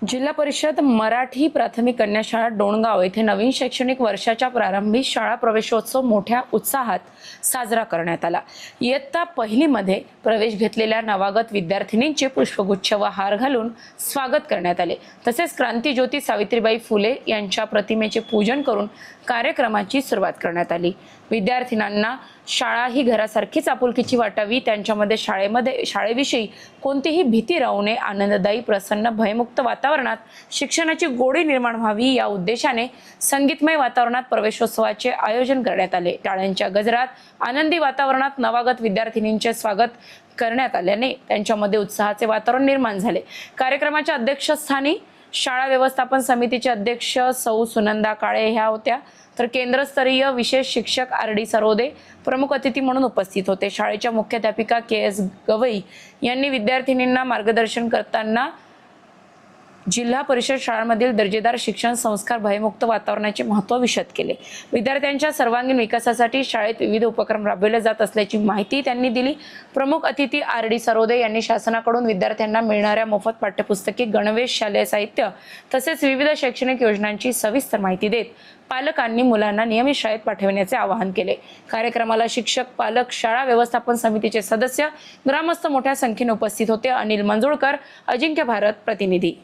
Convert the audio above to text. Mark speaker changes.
Speaker 1: जिल्हा परिषद मराठी प्राथमिक कन्या शाळा डोणगाव येथे नवीन शैक्षणिक वर्षाच्या प्रारंभी शाळा प्रवेशोत्सव मोठ्या उत्साहात साजरा करण्यात आला। इयत्ता पहिलीमध्ये प्रवेश घेतलेल्या नवागत विद्यार्थिनींचे पुष्पगुच्छ व हार घालून स्वागत करण्यात आले। तसेच क्रांतीज्योती सावित्रीबाई फुले यांच्या प्रतिमेचे पूजन करून कार्यक्रमाची सुरुवात करण्यात आली। विद्यार्थिनींना शाळा ही घरासारखीच आपुलकीची वाटावी, त्यांच्यामध्ये शाळेविषयी कोणतीही भीती राहू नये, आनंददायी प्रसन्न भयमुक्त वातावरणात शिक्षणाची गोडी निर्माण व्हावी या उद्देशाने संगीतमय वातावरणात प्रवेशोत्सवाचे आयोजन करण्यात आले। टाळ्यांच्या गजरात आनंदी वातावरणात नवागत विद्यार्थिनींचे स्वागत करण्यात आल्याने त्यांच्यामध्ये उत्साहाचे वातावरण निर्माण झाले। कार्यक्रमाच्या अध्यक्षस्थानी शाळा व्यवस्थापन समितीचे अध्यक्ष सौ सुनंदा काळे ह्या होत्या, तर केंद्रस्तरीय विशेष शिक्षक RD सरोदे प्रमुख अतिथी म्हणून उपस्थित होते। शाळेच्या मुख्याध्यापिका KS गवई यांनी विद्यार्थिनींना मार्गदर्शन करताना जिल्हा परिषद शाळांमधील दर्जेदार शिक्षण संस्कार भयमुक्त वातावरणाचे महत्त्व विशद केले। विद्यार्थ्यांच्या सर्वांगीण विकासासाठी शाळेत विविध उपक्रम राबवले जात असल्याची माहिती त्यांनी दिली। प्रमुख अतिथी RD सरोदे यांनी शासनाकडून विद्यार्थ्यांना मिळणाऱ्या मोफत पाठ्यपुस्तके, गणवेश, शालेय साहित्य तसेच विविध शैक्षणिक योजनांची सविस्तर माहिती देत पालकांनी मुलांना नियमित शाळेत पाठविण्याचे आवाहन केले। कार्यक्रमाला शिक्षक, पालक, शाळा व्यवस्थापन समितीचे सदस्य, ग्रामस्थ मोठ्या संख्येने उपस्थित होते। अनिल मंजुळकर, अजिंक्य भारत प्रतिनिधी।